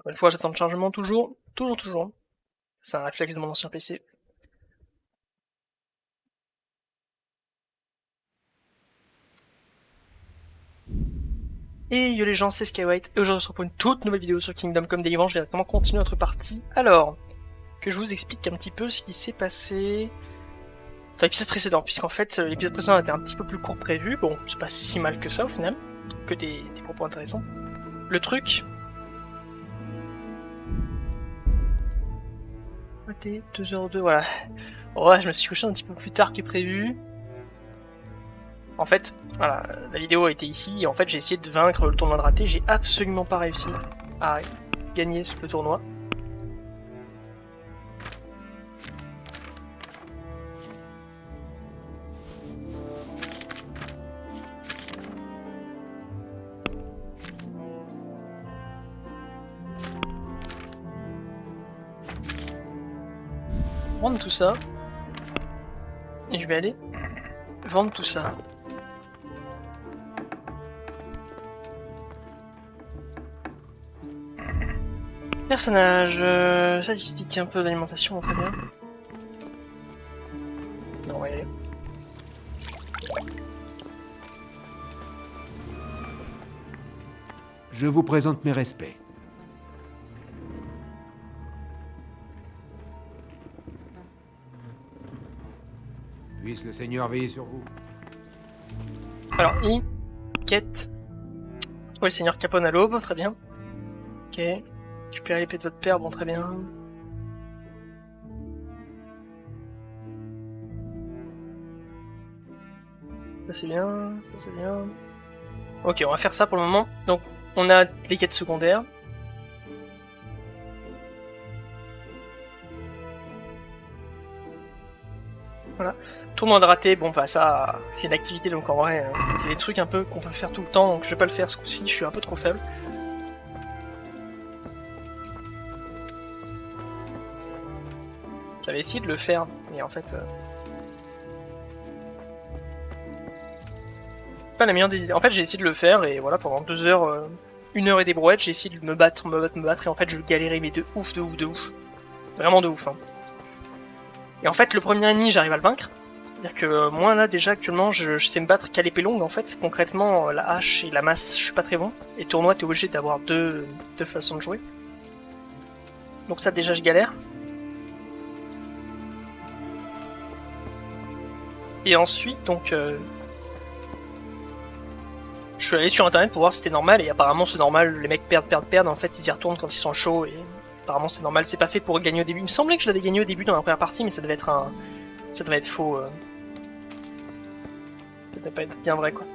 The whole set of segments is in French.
Une fois, j'attends le chargement toujours. C'est un réflexe de mon ancien PC. Et yo les gens, c'est Skywhite, et aujourd'hui on se retrouve pour une toute nouvelle vidéo sur Kingdom Come Deliverance. Je vais directement continuer notre partie. Alors, que je vous explique un petit peu ce qui s'est passé dans l'épisode précédent, puisqu'en fait l'épisode précédent était un petit peu plus court que prévu. Bon, c'est pas si mal que ça au final, que des propos intéressants. Le truc... Attends, 2h02, voilà. Ouais, je me suis couché un petit peu plus tard que prévu. En fait, voilà, la vidéo a été ici, et en fait j'ai essayé de vaincre le tournoi de raté, j'ai absolument pas réussi à gagner le tournoi. Vendre tout ça, et je vais aller vendre tout ça. Personnage, statistique, un peu d'alimentation, très bien. Non, ouais. Je vous présente mes respects. Puisse le Seigneur veiller sur vous. Alors, quête. Ouais, le seigneur Capone à l'aube, très bien. Ok. Récupérer l'épée de votre père, bon, très bien. Ça c'est bien, ça c'est bien. Ok, on va faire ça pour le moment. Donc, on a les quêtes secondaires. Voilà. Tournoi de raté, bon bah ça, c'est une activité donc en vrai, c'est des trucs un peu qu'on peut faire tout le temps, donc je vais pas le faire ce coup-ci, je suis un peu trop faible. J'avais essayé de le faire, mais en fait... pas la meilleure des idées. En fait j'ai essayé de le faire, et voilà, pendant 2 heures, 1 heure et des brouettes, j'ai essayé de me battre, et en fait je galérais, mais de ouf. Vraiment de ouf, hein. Et en fait le premier ennemi, j'arrive à le vaincre. C'est-à-dire que moi là déjà actuellement je sais me battre qu'à l'épée longue en fait. Concrètement la hache et la masse je suis pas très bon. Et tournoi t'es obligé d'avoir deux façons de jouer. Donc ça déjà je galère. Et ensuite donc je suis allé sur internet pour voir si c'était normal et apparemment c'est normal, les mecs perdent, en fait ils y retournent quand ils sont chauds et apparemment c'est normal, c'est pas fait pour gagner au début. Il me semblait que je l'avais gagné au début dans la première partie mais ça devait être faux. Ça devait pas être bien vrai quoi.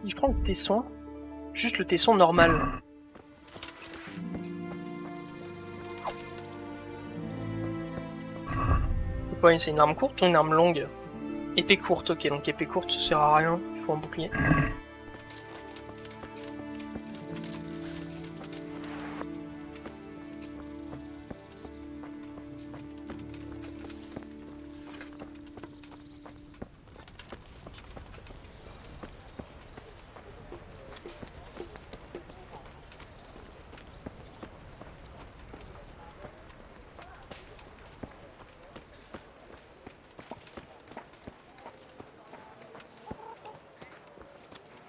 Et je prends le tesson, juste le tesson normal. C'est quoi, c'est une arme courte ou une arme longue? Épée courte, ok, donc épée courte ça sert à rien, il faut un bouclier.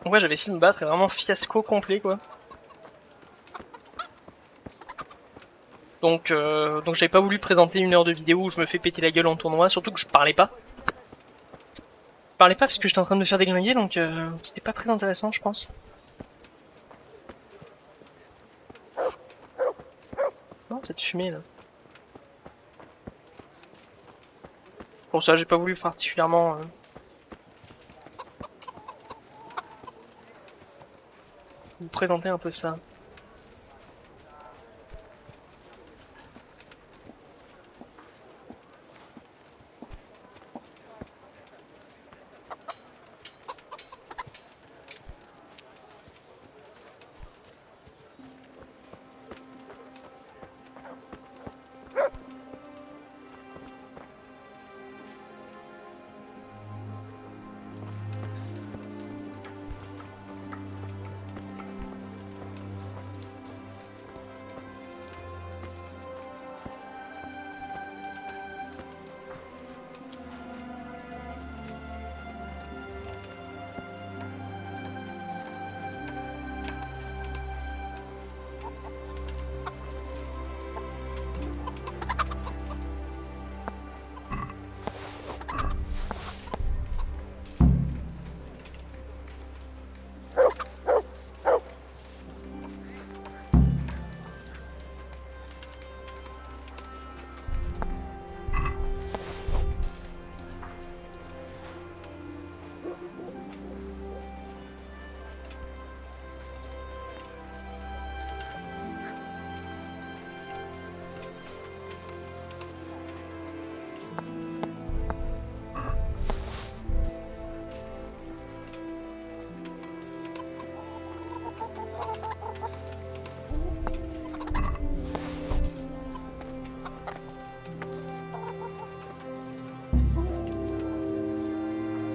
Donc ouais, j'avais essayé de me battre et vraiment fiasco complet quoi. Donc j'avais pas voulu présenter 1 heure de vidéo où je me fais péter la gueule en tournoi, surtout que je parlais pas. Je parlais pas parce que j'étais en train de me faire déglinguer, donc c'était pas très intéressant je pense. Non, cette fumée là. Pour ça j'ai pas voulu particulièrement... vous présenter un peu ça.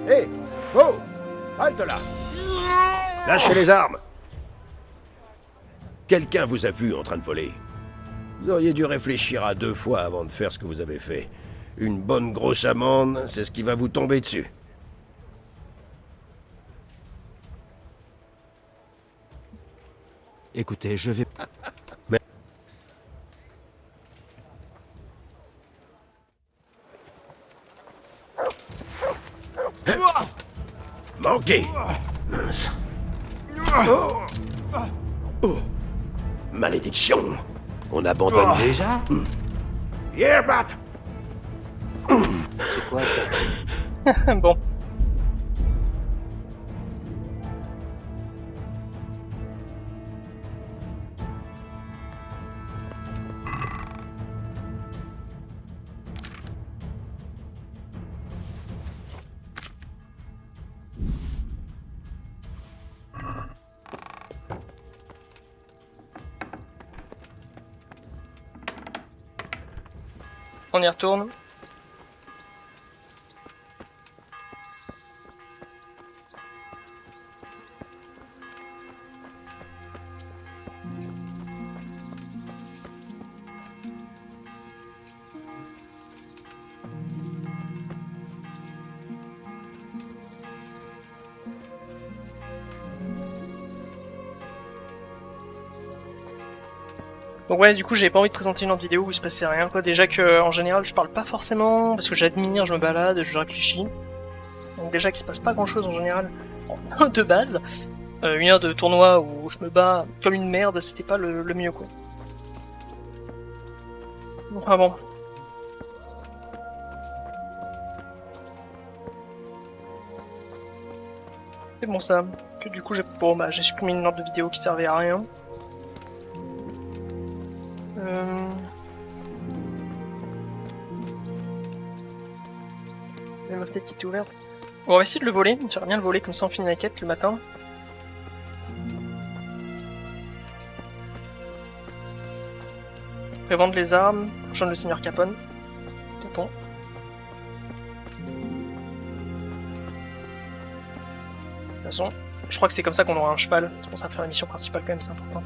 Hé, oh, halte là. Lâchez les armes. Quelqu'un vous a vu en train de voler. Vous auriez dû réfléchir à 2 fois avant de faire ce que vous avez fait. Une bonne grosse amende, c'est ce qui va vous tomber dessus. Écoutez, je vais... Manqué. Mince. Oh. Oh. Malédiction. On abandonne déjà Yerbat. C'est quoi ça? Bon. On y retourne. Donc ouais, du coup j'ai pas envie de présenter une autre vidéo où il se passait rien quoi. Déjà que en général je parle pas forcément parce que j'admire, je me balade, je réfléchis. Donc déjà qu'il se passe pas grand chose en général de base. Une heure de tournoi où je me bats comme une merde, c'était pas le mieux quoi. Enfin bon. C'est bon ça. Que du coup bon, bah, j'ai supprimé une autre de vidéo qui servait à rien. La meuf qui était ouverte. Bon, on va essayer de le voler. J'aimerais bien le voler comme ça on finit la quête le matin. Revendre les armes. Rejoindre le seigneur Capone. Tonton. De toute façon, je crois que c'est comme ça qu'on aura un cheval. C'est pour ça faire la mission principale quand même, c'est important.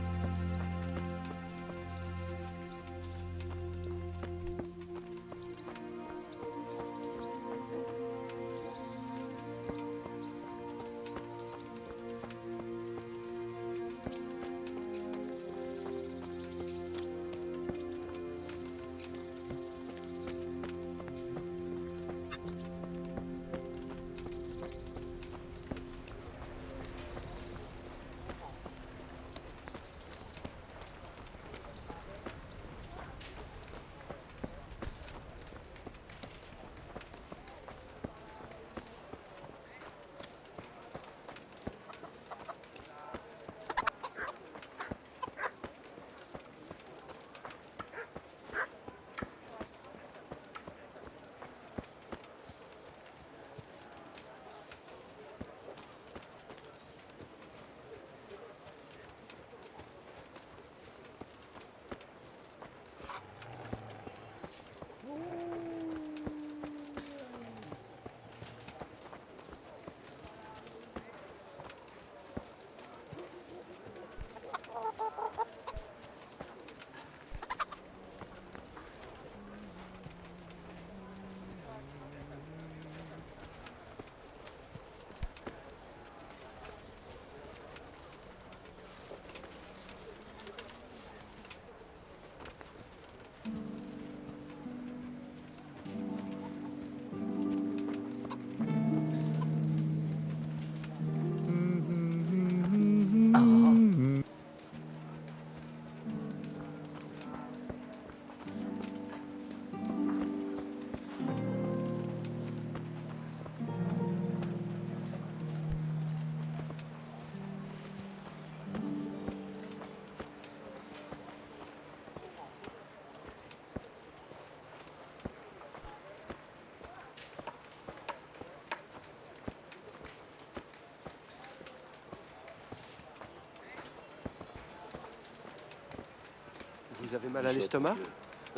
Vous avez mal à l'estomac?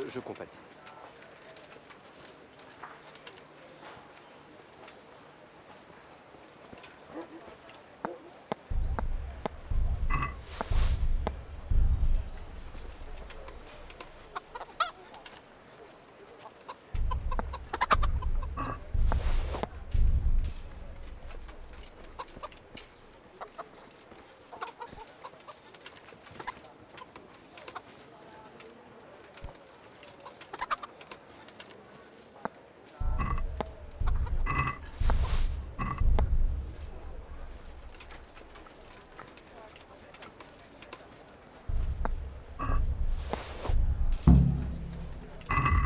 Je compatis.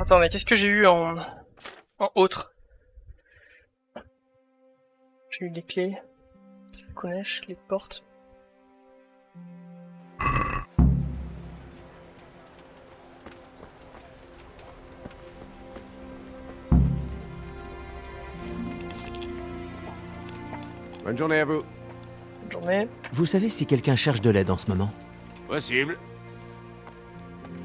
Attends, mais qu'est-ce que j'ai eu en autre? J'ai eu les clés, les collèges, les portes. Bonne journée à vous. Bonne journée. Vous savez si quelqu'un cherche de l'aide en ce moment? Possible.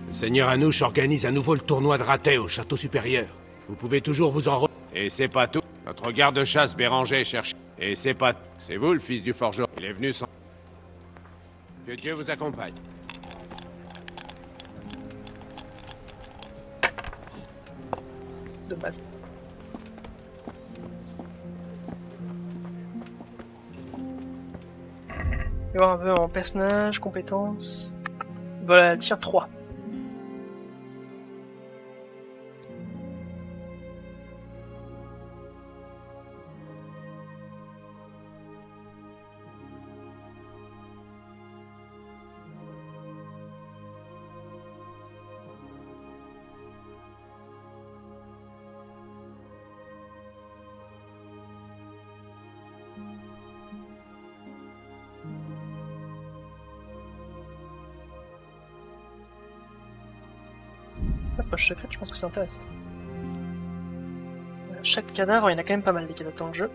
Le seigneur Anouche organise à nouveau le tournoi de raté au château supérieur. Vous pouvez toujours vous en... Et c'est pas tout. Notre garde-chasse Béranger cherche... Et c'est pas... C'est vous le fils du forgeron. Il est venu sans... Que Dieu vous accompagne. Dommage. Je vais voir un peu en personnage, compétences. Voilà, tir 3. La poche secrète, je pense que c'est intéressant. Chaque cadavre, il y en a quand même pas mal des cadavres dans le jeu.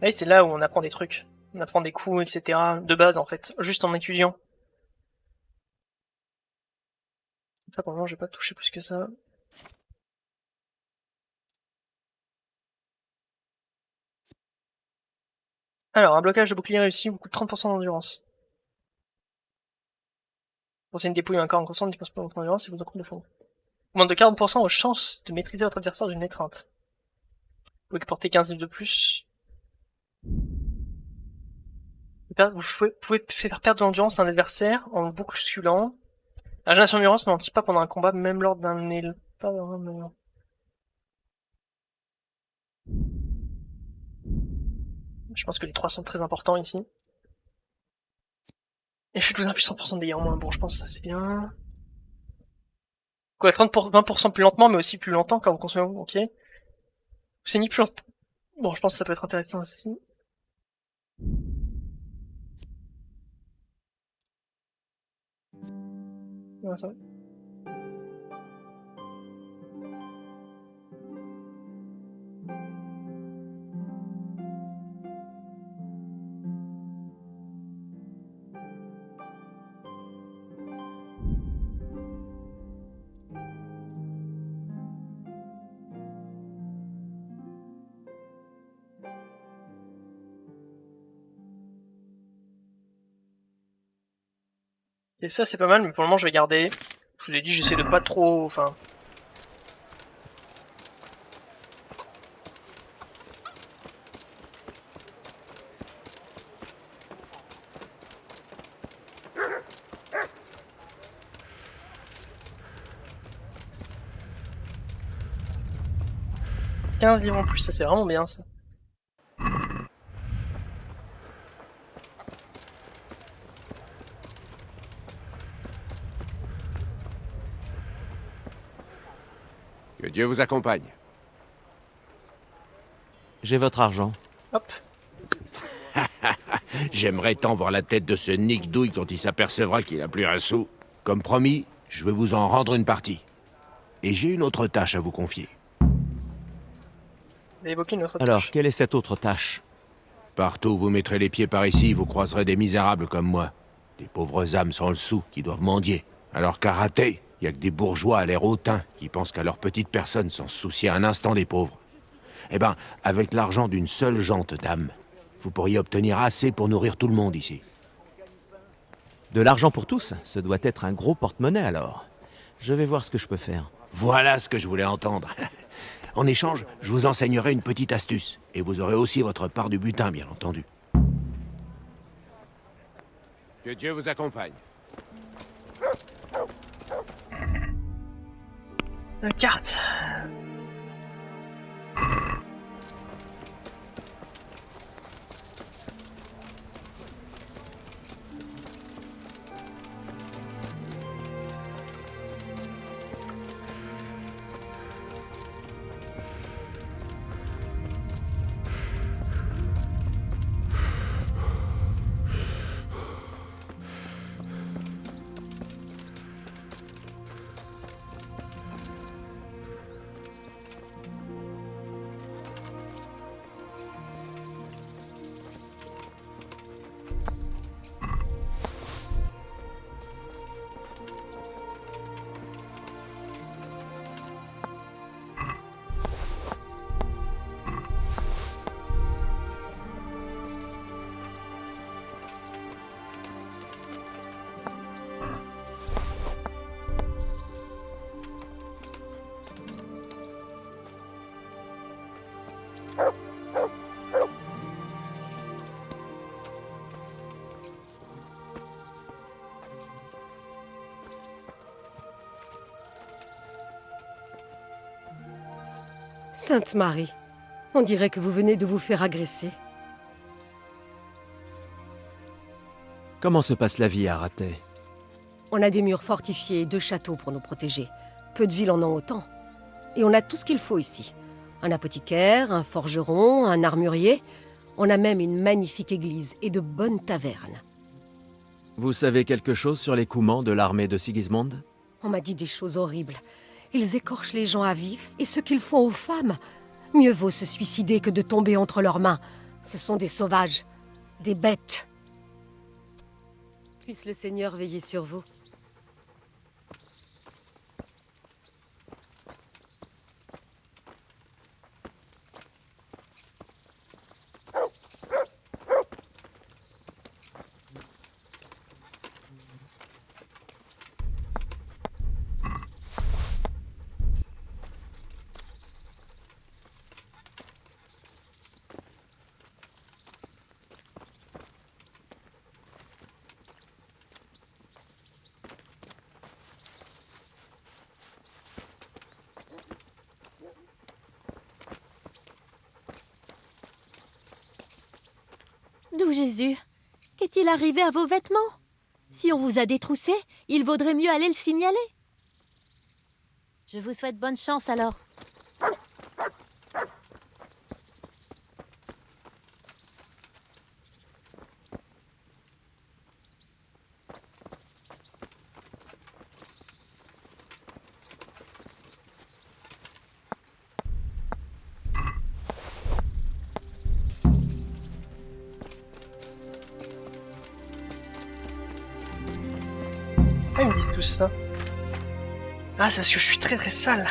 Et c'est là où on apprend des trucs. On apprend des coups, etc. De base en fait, juste en étudiant. Ça pour le moment j'ai pas touché plus que ça. Alors, un blocage de bouclier réussi vous coûte 30% d'endurance. Pour une dépouille un corps en constant, 10% de votre endurance et vous en coûte de fond. Augmente de 40% aux chances de maîtriser votre adversaire d'une étreinte. Vous pouvez porter 15 livres de plus. Vous pouvez faire perdre de l'endurance à un adversaire en bousculant. La génération d'endurance n'entre pas pendant un combat, même lors d'un pas Je pense que les 3 sont très importants ici. Et je suis tout d'un plus 100% de dégâts en moins. Bon, je pense que ça c'est bien. Quoi, 20% plus lentement, mais aussi plus longtemps quand vous consommez. Ok. C'est ni plus longtemps. Bon, je pense que ça peut être intéressant aussi. Ouais, ça va. Et ça c'est pas mal, mais pour le moment je vais garder. Je vous ai dit, j'essaie de pas trop... Enfin... $15 livres en plus, ça c'est vraiment bien ça. Que Dieu vous accompagne. J'ai votre argent. Hop. J'aimerais tant voir la tête de ce Nick Douille quand il s'apercevra qu'il a plus un sou. Comme promis, je vais vous en rendre une partie. Et j'ai une autre tâche à vous confier. Vous avez évoqué une autre Alors, tâche. quelle est cette autre tâche? Partout où vous mettrez les pieds par ici, vous croiserez des misérables comme moi. Des pauvres âmes sans le sou qui doivent mendier. Alors qu'à Rathé, il y a que des bourgeois à l'air hautain qui pensent qu'à leur petite personne sans se soucier un instant des pauvres. Eh ben, avec l'argent d'une seule gente d'âme, vous pourriez obtenir assez pour nourrir tout le monde ici. De l'argent pour tous, ce doit être un gros porte-monnaie alors. Je vais voir ce que je peux faire. Voilà ce que je voulais entendre. En échange, je vous enseignerai une petite astuce. Et vous aurez aussi votre part du butin, bien entendu. Que Dieu vous accompagne. La carte. Sainte Marie, on dirait que vous venez de vous faire agresser. Comment se passe la vie à Rathé? On a des murs fortifiés et 2 châteaux pour nous protéger. Peu de villes en ont autant. Et on a tout ce qu'il faut ici. Un apothicaire, un forgeron, un armurier. On a même une magnifique église et de bonnes tavernes. Vous savez quelque chose sur les Coumans de l'armée de Sigismond? On m'a dit des choses horribles. Ils écorchent les gens à vif et ce qu'ils font aux femmes. Mieux vaut se suicider que de tomber entre leurs mains. Ce sont des sauvages, des bêtes. Puisse le Seigneur veiller sur vous. D'où Jésus? Qu'est-il arrivé à vos vêtements? Si on vous a détroussé, il vaudrait mieux aller le signaler. Je vous souhaite bonne chance alors. Pourquoi ils me disent tout ça? Ah, c'est parce que je suis très très sale.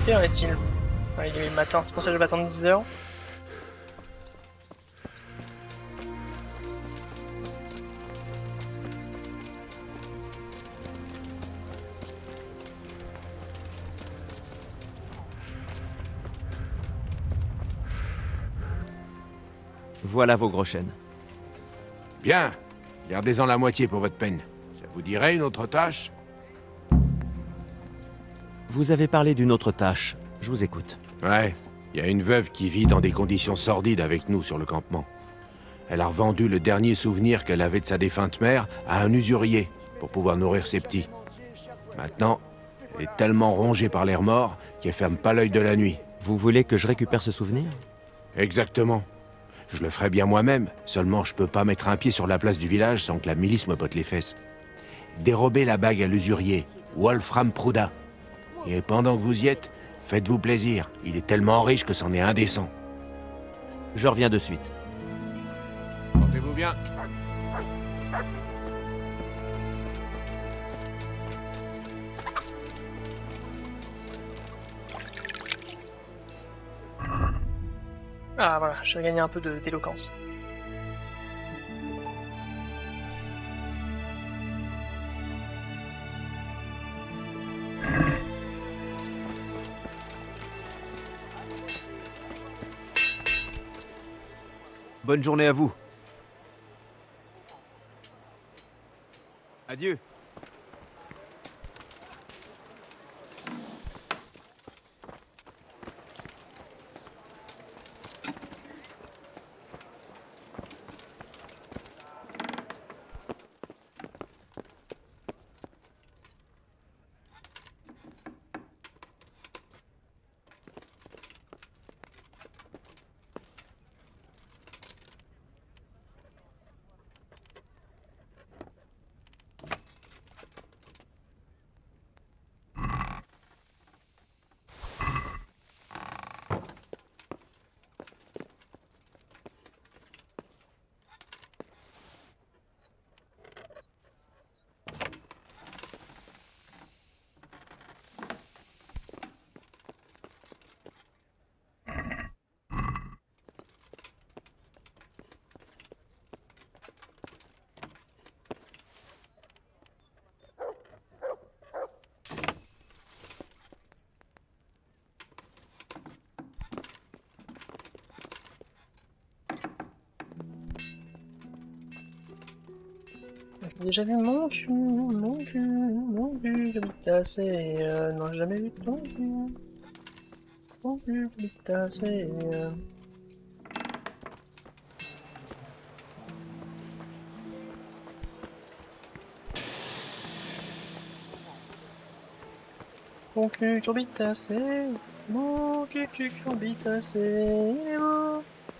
Quelle heure est-il? Ouais, il est le matin, c'est pour ça que je vais attendre 10 heures. Voilà vos gros chênes. Bien. Gardez-en la moitié pour votre peine. Ça vous dirait une autre tâche? Vous avez parlé d'une autre tâche. Je vous écoute. Ouais. Il y a une veuve qui vit dans des conditions sordides avec nous sur le campement. Elle a revendu le dernier souvenir qu'elle avait de sa défunte mère à un usurier pour pouvoir nourrir ses petits. Maintenant, elle est tellement rongée par les remords qu'elle ferme pas l'œil de la nuit. Vous voulez que je récupère ce souvenir? Exactement. Je le ferai bien moi-même, seulement je peux pas mettre un pied sur la place du village sans que la milice me botte les fesses. Dérobez la bague à l'usurier, Wolfram Prouda. Et pendant que vous y êtes, faites-vous plaisir, il est tellement riche que c'en est indécent. Je reviens de suite. Portez-vous bien. Ah voilà, j'ai gagné un peu d'éloquence. Bonne journée à vous. Adieu. J'ai déjà vu mon cul, je assez, non j'ai jamais vu ton cul, je assez. Mon cul curbitacé, mon cul curbitacé,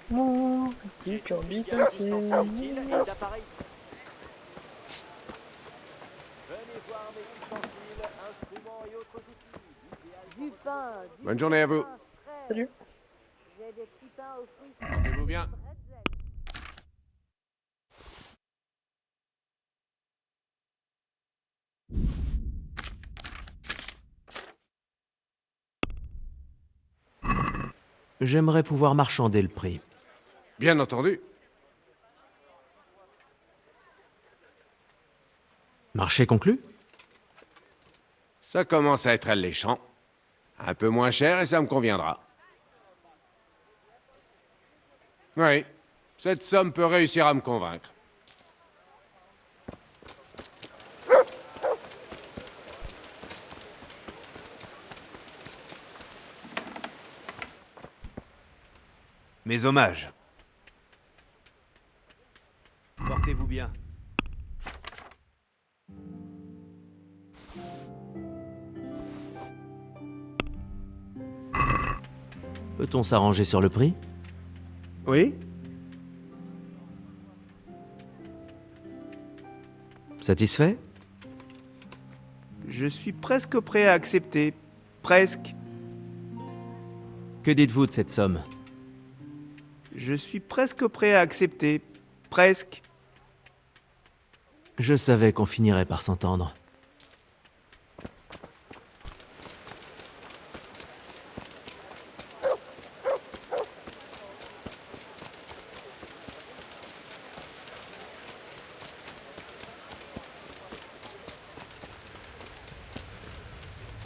mon cul curbitacé. Bonne journée à vous. Salut. Portez-vous bien. J'aimerais pouvoir marchander le prix. Bien entendu. Marché conclu? Ça commence à être alléchant. Un peu moins cher et ça me conviendra. Oui, cette somme peut réussir à me convaincre. Mes hommages. Portez-vous bien. Peut-on s'arranger sur le prix? Oui? Satisfait? Je suis presque prêt à accepter. Presque. Que dites-vous de cette somme? Je suis presque prêt à accepter. Presque. Je savais qu'on finirait par s'entendre.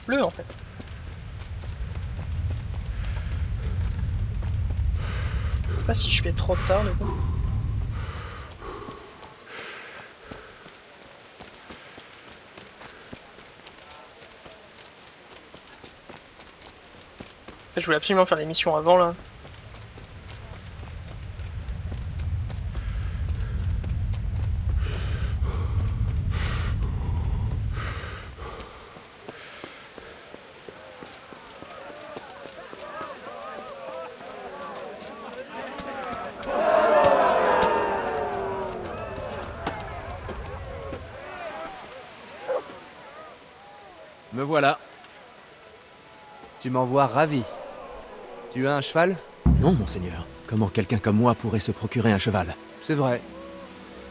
Bleu en fait. Je sais pas si je fais trop tard du coup. En fait, je voulais absolument faire l'émission avant là. Me voilà. Tu m'en vois ravi. Tu as un cheval? Non, monseigneur. Comment quelqu'un comme moi pourrait se procurer un cheval? C'est vrai.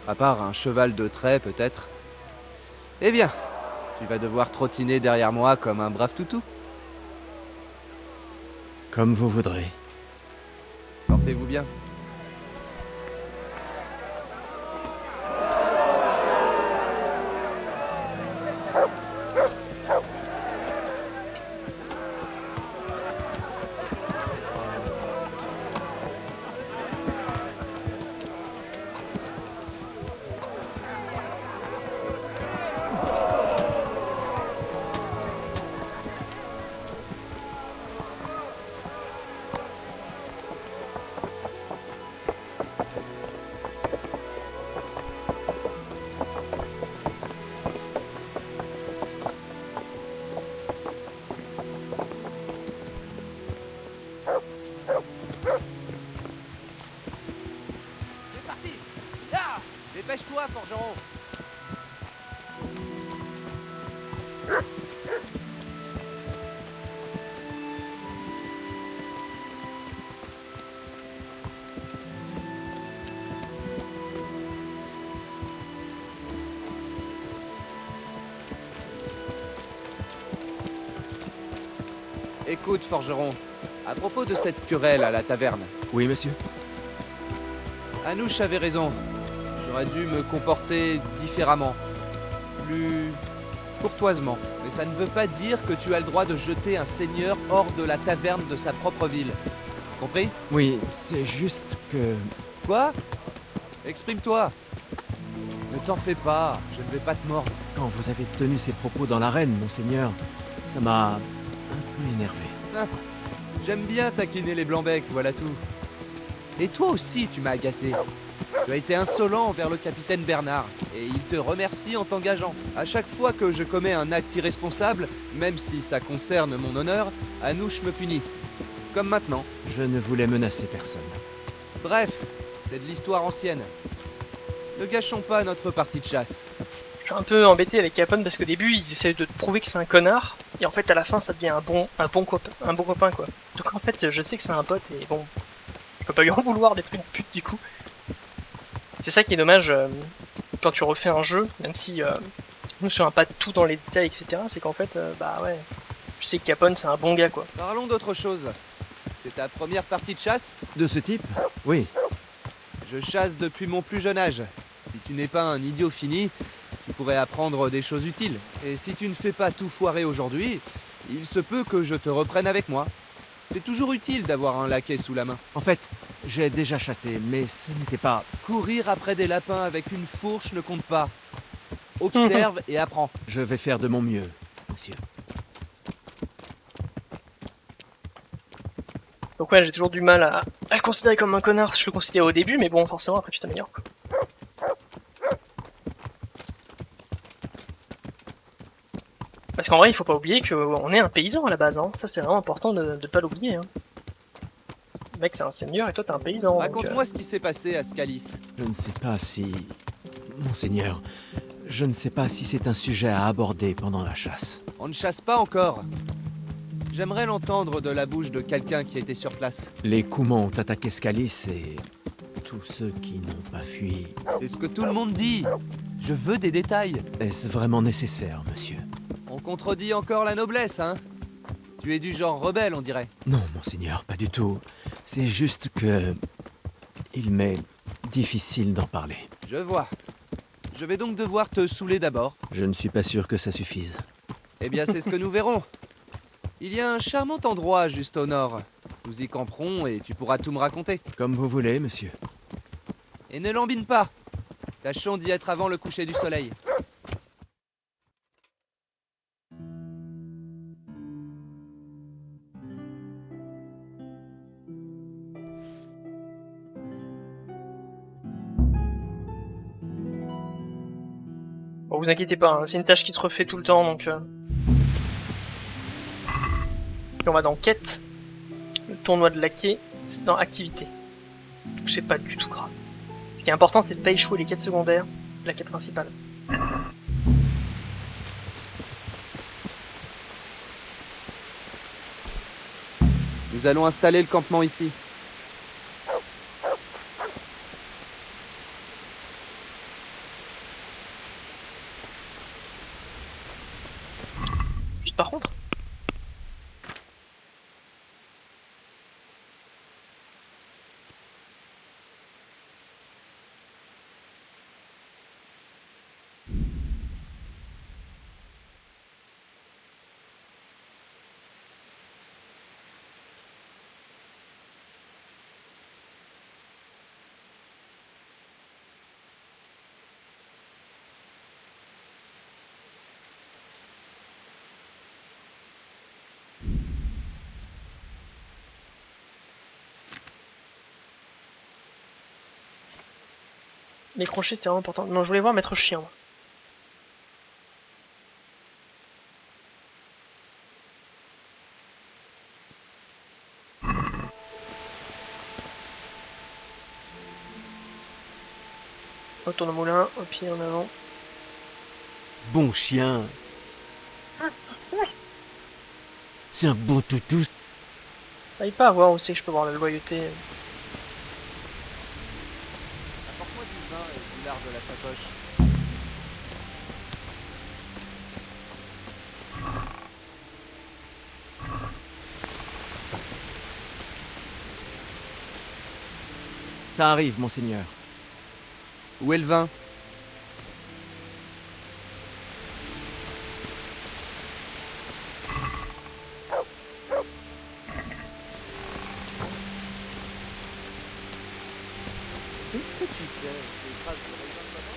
À part un cheval de trait, peut-être. Eh bien, tu vas devoir trottiner derrière moi comme un brave toutou. Comme vous voudrez. Portez-vous bien. C'est parti! Ah! Dépêche-toi, forgeron! Écoute, forgeron, à propos de cette querelle à la taverne, Oui, monsieur. Anouche avait raison. J'aurais dû me comporter différemment. Plus courtoisement. Mais ça ne veut pas dire que tu as le droit de jeter un seigneur hors de la taverne de sa propre ville. Compris? Oui, c'est juste que... Quoi? Exprime-toi. Ne t'en fais pas, je ne vais pas te mordre. Quand vous avez tenu ces propos dans l'arène, monseigneur, ça m'a un peu énervé. Ah, j'aime bien taquiner les blancs-becs, voilà tout. Et toi aussi, tu m'as agacé. Tu as été insolent envers le capitaine Bernard, et il te remercie en t'engageant. À chaque fois que je commets un acte irresponsable, même si ça concerne mon honneur, Anouche me punit. Comme maintenant. Je ne voulais menacer personne. Bref, c'est de l'histoire ancienne. Ne gâchons pas notre partie de chasse. Je suis un peu embêté avec Capone parce qu'au début ils essayent de te prouver que c'est un connard et en fait à la fin ça devient un bon copain quoi. Donc en fait je sais que c'est un pote et bon, je peux pas lui en vouloir d'être une pute du coup. C'est ça qui est dommage quand tu refais un jeu, même si je me souviens pas de tout dans les détails etc. C'est qu'en fait bah ouais, tu sais que Capone c'est un bon gars quoi. Parlons d'autre chose. C'est ta première partie de chasse? De ce type? Oui. Je chasse depuis mon plus jeune âge. Si tu n'es pas un idiot fini, tu pourrais apprendre des choses utiles. Et si tu ne fais pas tout foirer aujourd'hui, il se peut que je te reprenne avec moi. C'est toujours utile d'avoir un laquais sous la main. En fait, j'ai déjà chassé, mais ce n'était pas... Courir après des lapins avec une fourche ne compte pas. Observe et apprends. Je vais faire de mon mieux, monsieur. Donc ouais j'ai toujours du mal à le considérer comme un connard, je le considérais au début mais bon forcément après tu t'améliores quoi. Parce qu'en vrai, il faut pas oublier qu'on est un paysan à la base, hein. Ça c'est vraiment important de pas l'oublier. Hein. Le mec c'est un seigneur et toi t'es un paysan. Raconte-moi ce qui s'est passé à Scalis. Je ne sais pas si... Monseigneur, je ne sais pas si c'est un sujet à aborder pendant la chasse. On ne chasse pas encore. J'aimerais l'entendre de la bouche de quelqu'un qui était sur place. Les Coumans ont attaqué Scalis et... tous ceux qui n'ont pas fui... C'est ce que tout le monde dit. Je veux des détails. Est-ce vraiment nécessaire, monsieur? On contredit encore la noblesse, hein? Tu es du genre rebelle, on dirait. Non, monseigneur, pas du tout. C'est juste que... il m'est difficile d'en parler. Je vois. Je vais donc devoir te saouler d'abord. Je ne suis pas sûr que ça suffise. Eh bien, c'est ce que nous verrons. Il y a un charmant endroit juste au nord. Nous y camperons et tu pourras tout me raconter. Comme vous voulez, monsieur. Et ne lambine pas. Tâchons d'y être avant le coucher du soleil. Bon, vous inquiétez pas, hein, c'est une tâche qui se refait tout le temps donc... Puis on va dans quête. Le tournoi de laquais, c'est dans activité. Donc c'est pas du tout grave. Ce qui est important c'est de pas échouer les quêtes secondaires de la quête principale. Nous allons installer le campement ici. Juste par contre. Les crochets, c'est vraiment important. Non, je voulais voir maître chien. Moi. Retourne au moulin, au pied en avant. Bon chien. C'est un beau toutou. J'arrive pas à voir où c'est que je peux voir la loyauté. Apporte-moi du vin et du lard de la sacoche. Ça arrive, monseigneur. Où est le vin? Qu'est-ce que tu fais? Des traces de raisin de maman?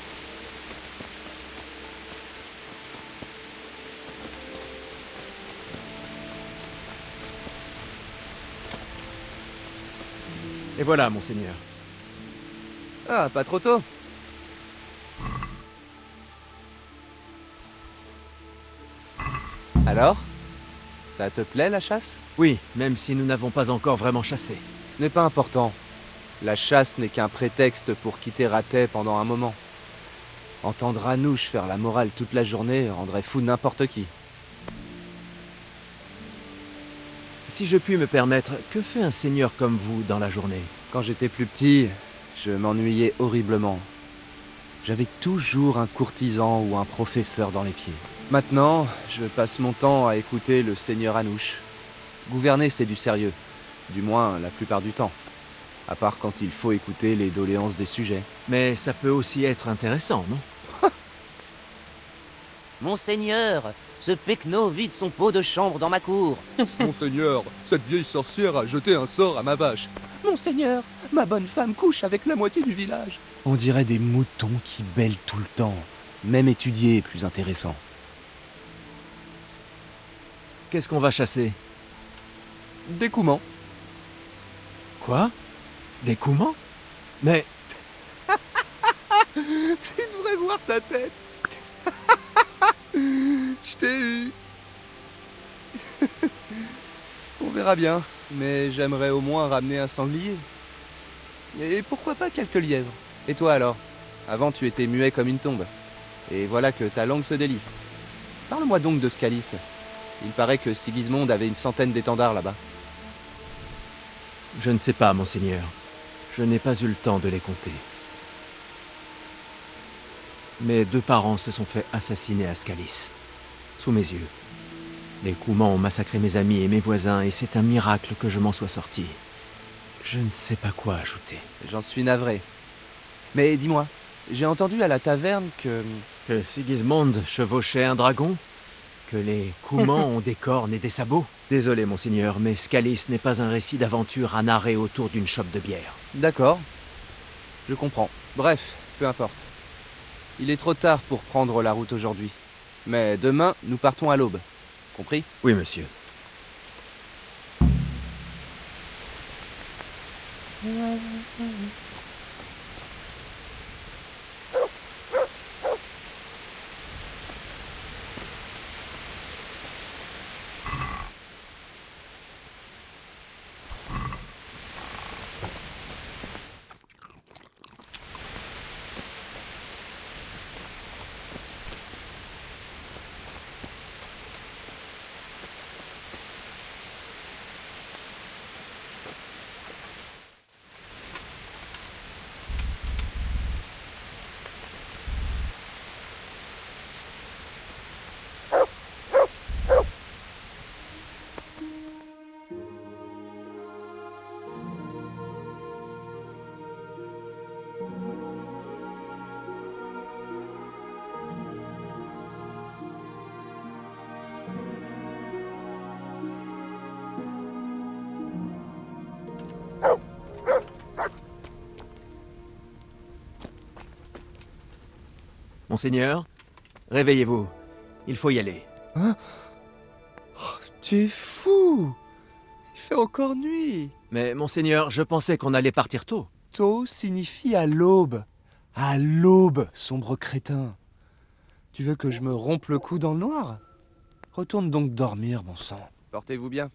Et voilà, monseigneur. Ah, pas trop tôt. Alors? Ça te plaît la chasse? Oui, même si nous n'avons pas encore vraiment chassé. Ce n'est pas important. La chasse n'est qu'un prétexte pour quitter Ratet pendant un moment. Entendre Anouche faire la morale toute la journée rendrait fou n'importe qui. Si je puis me permettre, que fait un seigneur comme vous dans la journée? Quand j'étais plus petit, je m'ennuyais horriblement. J'avais toujours un courtisan ou un professeur dans les pieds. Maintenant, je passe mon temps à écouter le seigneur Anouche. Gouverner, c'est du sérieux. Du moins, la plupart du temps. À part quand il faut écouter les doléances des sujets. Mais ça peut aussi être intéressant, non? Monseigneur, ce Pecno vide son pot de chambre dans ma cour. Monseigneur, cette vieille sorcière a jeté un sort à ma vache. Monseigneur, ma bonne femme couche avec la moitié du village. On dirait des moutons qui bêlent tout le temps. Même étudier est plus intéressant. Qu'est-ce qu'on va chasser? Des coumans. Quoi? Des coumans? Mais Tu devrais voir ta tête. Je t'ai eu. On verra bien, mais j'aimerais au moins ramener un sanglier. Et pourquoi pas quelques lièvres? Et toi alors? Avant tu étais muet comme une tombe. Et voilà que ta langue se délie. Parle-moi donc de Scalis. Il paraît que Sigismond avait une centaine d'étendards là-bas. je ne sais pas, monseigneur. Je n'ai pas eu le temps de les compter. Mes 2 parents se sont fait assassiner à Scalis, sous mes yeux. Les Coumans ont massacré mes amis et mes voisins, et c'est un miracle que je m'en sois sorti. Je ne sais pas quoi ajouter. J'en suis navré. Mais dis-moi, j'ai entendu à la taverne que... Que Sigismond chevauchait un dragon? Que les Coumans ont des cornes et des sabots? Désolé, monseigneur, mais Scalis n'est pas un récit d'aventure à narrer autour d'une chope de bière. D'accord. Je comprends. Bref, peu importe. Il est trop tard pour prendre la route aujourd'hui. Mais demain, nous partons à l'aube. Compris? Oui, monsieur. Monseigneur, réveillez-vous. Il faut y aller. Hein? Oh, tu es fou! Il fait encore nuit. Mais monseigneur, je pensais qu'on allait partir tôt. Tôt signifie à l'aube. À l'aube, sombre crétin. Tu veux que je me rompe le cou dans le noir? Retourne donc dormir, bon sang. Portez-vous bien.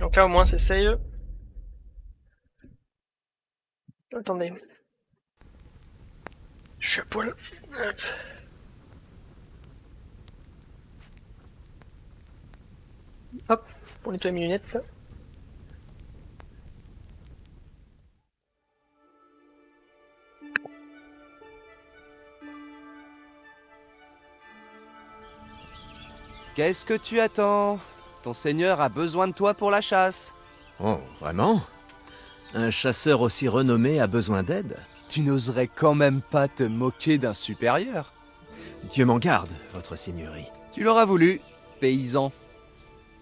Donc là, au moins, c'est sérieux. Attendez. Je suis à poil. Hop, pour nettoyer mes lunettes, là. Qu'est-ce que tu attends? Ton seigneur a besoin de toi pour la chasse. Oh, vraiment? Un chasseur aussi renommé a besoin d'aide? Tu n'oserais quand même pas te moquer d'un supérieur. Dieu m'en garde, votre seigneurie. Tu l'auras voulu, paysan.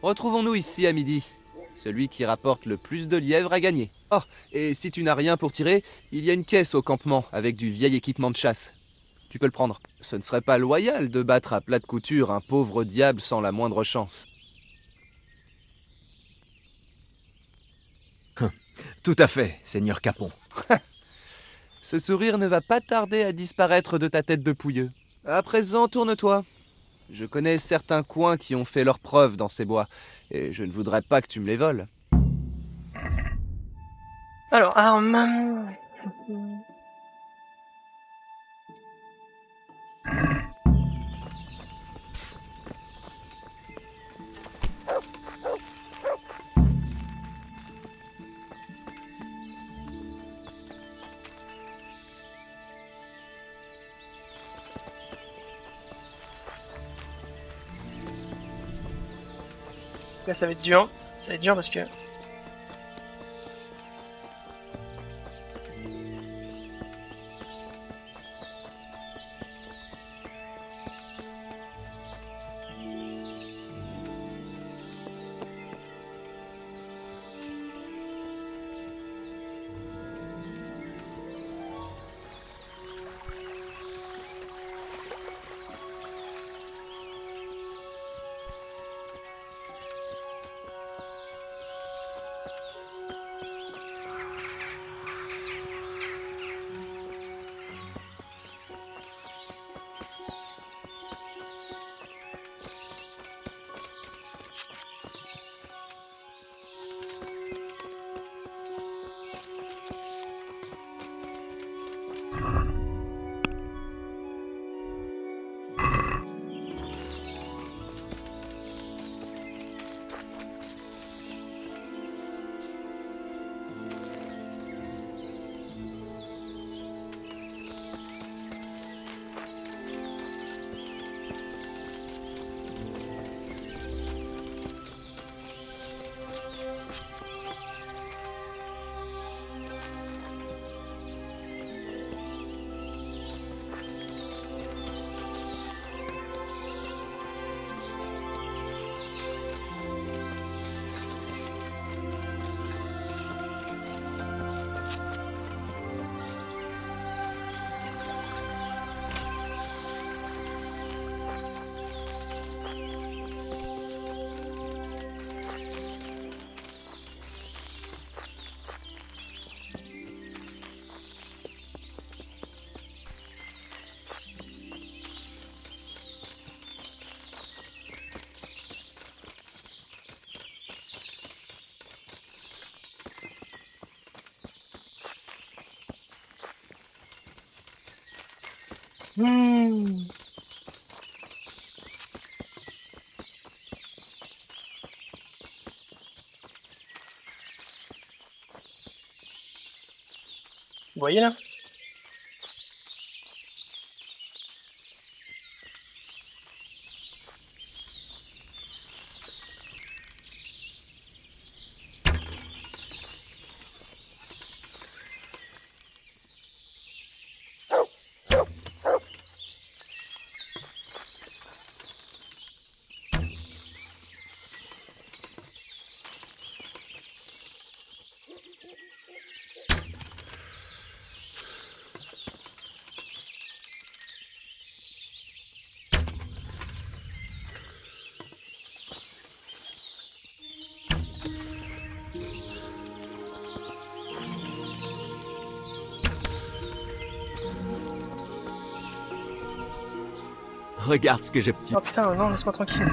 Retrouvons-nous ici à midi. Celui qui rapporte le plus de lièvres a gagné. Oh, et si tu n'as rien pour tirer, il y a une caisse au campement avec du vieil équipement de chasse. Tu peux le prendre. Ce ne serait pas loyal de battre à plat de couture un pauvre diable sans la moindre chance. Tout à fait, seigneur Capon. Ce sourire ne va pas tarder à disparaître de ta tête de pouilleux. À présent, tourne-toi. Je connais certains coins qui ont fait leurs preuves dans ces bois, et je ne voudrais pas que tu me les voles. Alors, arme. Là, ça va être dur. Ça va être dur parce que... Vous voyez là? Regarde ce que j'ai petit. Oh putain, non, laisse-moi tranquille.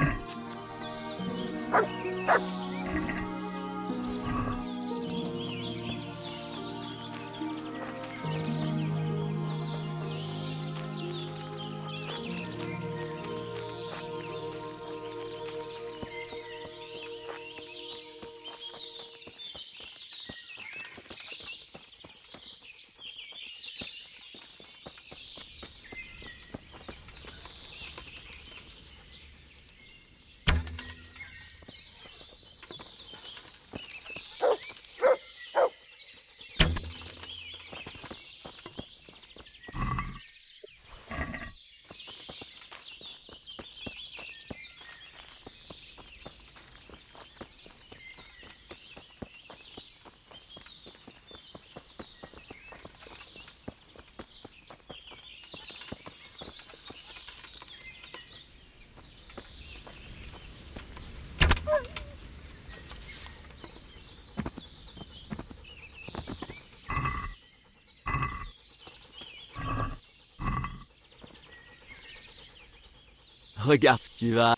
Regarde ce qui va.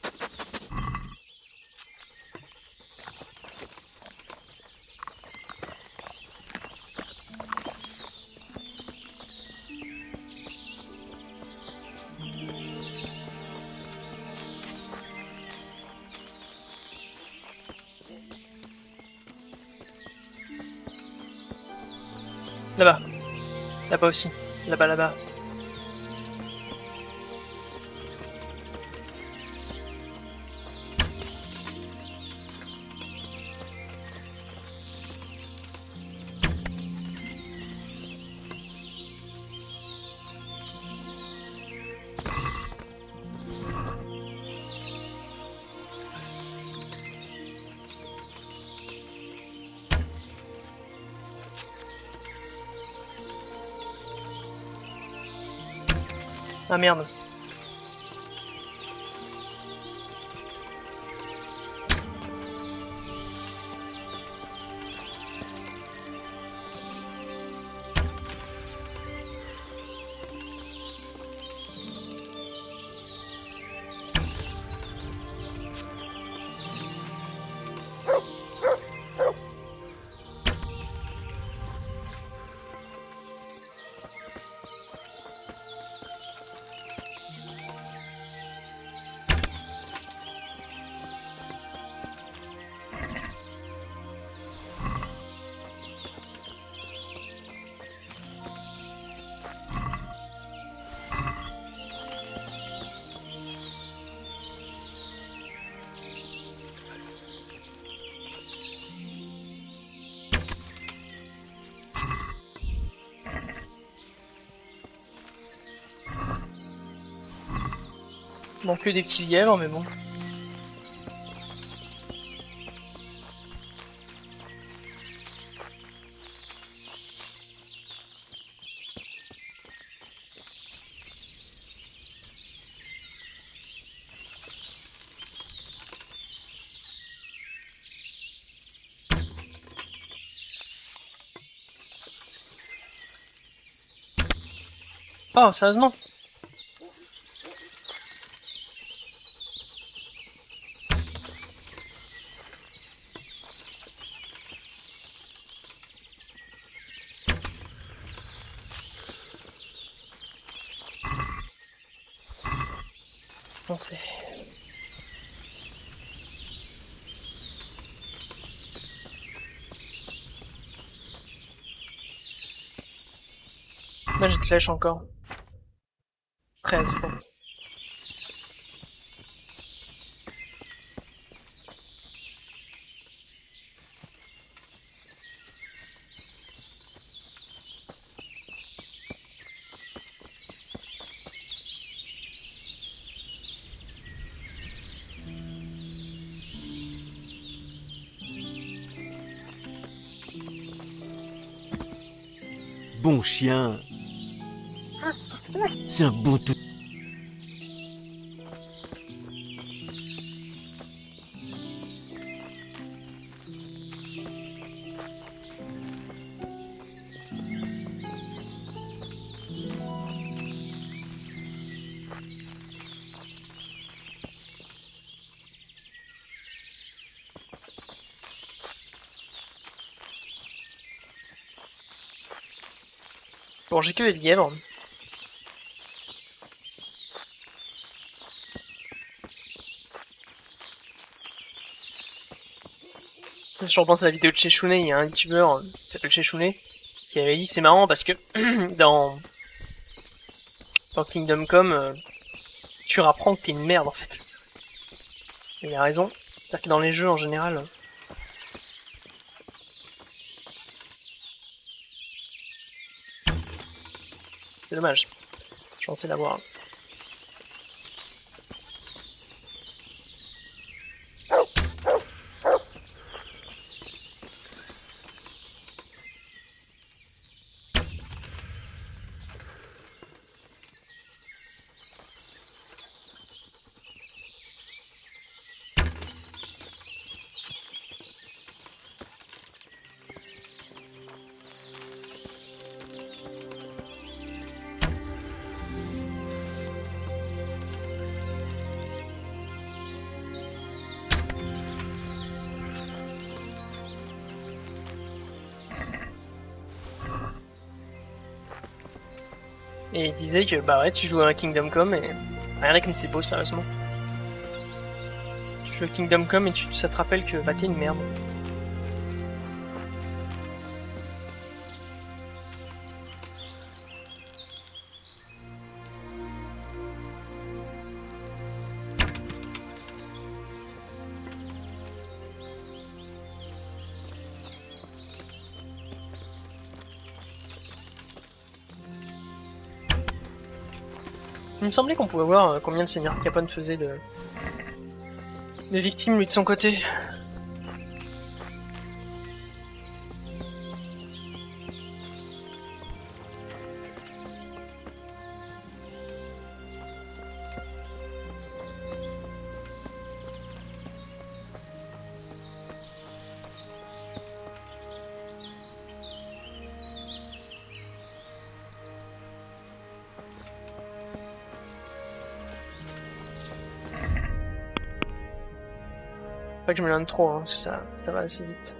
Là-bas. Là-bas aussi. Là-bas, là-bas. Ah merde. Bon, que des petits lièvres, mais bon. Oh, sérieusement? Non, c'est... Là, j'ai de flèches encore. 13, bon. Bon chien. C'est un bon tout. Bon, j'ai que des lièvres. Je repense à la vidéo de Cheshune, il y a un youtubeur qui s'appelle Cheshune qui avait dit c'est marrant parce que dans Kingdom Come, tu rapprends que t'es une merde en fait. Et il a raison. C'est-à-dire que dans les jeux en général. C'est dommage. Je pensais l'avoir. Et il disait que bah ouais, tu joues à un Kingdom Come et regardez comme c'est beau sérieusement. Tu joues à Kingdom Come et ça te rappelle que bah t'es une merde. Il me semblait qu'on pouvait voir combien le seigneur Capone faisait de victimes lui de son côté. Pas que je me lance trop, hein, parce que ça va assez vite.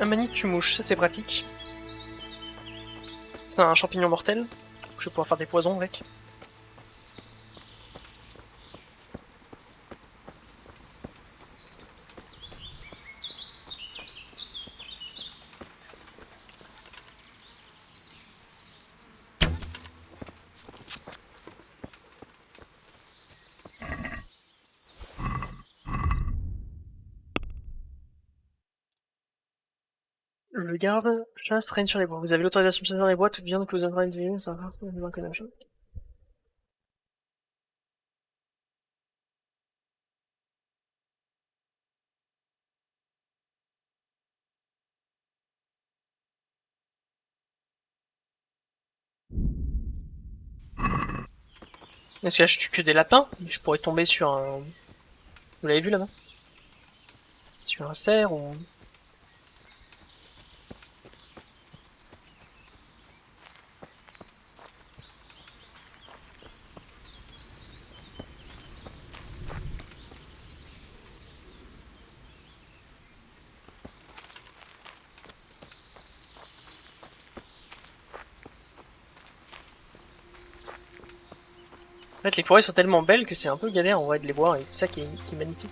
Un manite tue-mouche, ça c'est pratique. C'est un champignon mortel, je vais pouvoir faire des poisons avec. Le garde chasse règne sur les bois. Vous avez l'autorisation de chasser dans les bois, toute viande que vous avez utilisée, ça va faire une connexion. Parce que là je tue que des lapins, mais je pourrais tomber sur un... Vous l'avez vu là-bas? Sur un cerf ou... En fait, les forêts sont tellement belles que c'est un peu galère en vrai de les voir et c'est ça qui est magnifique.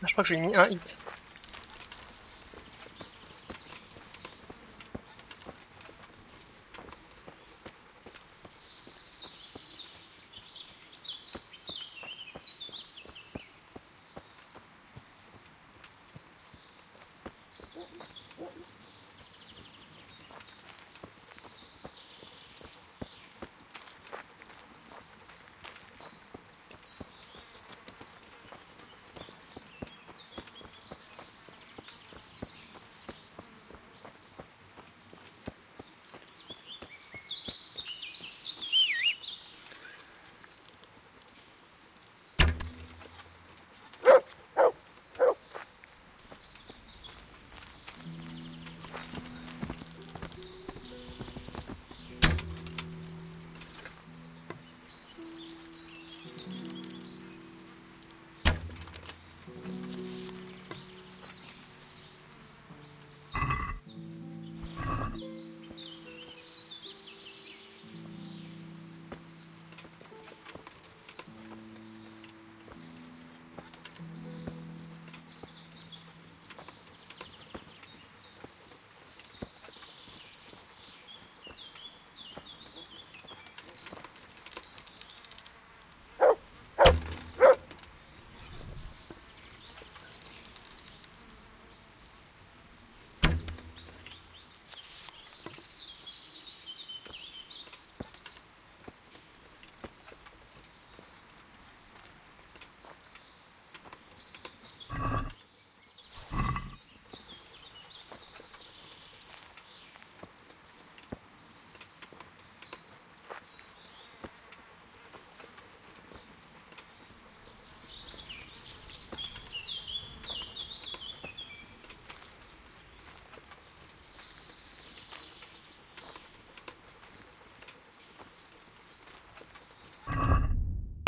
Je crois que je lui ai mis un hit.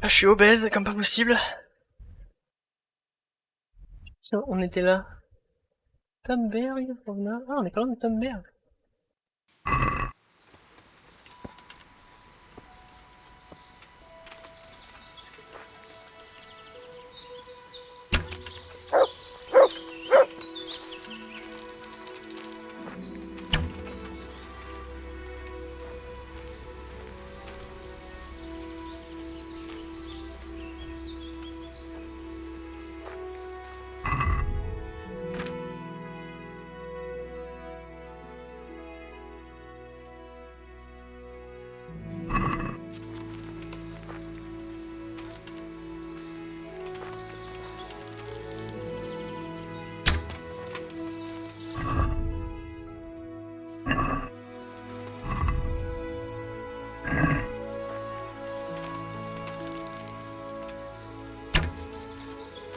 Ah, je suis obèse comme pas possible. Tiens, on était là. Tomberg, on est pas loin de Tomberg.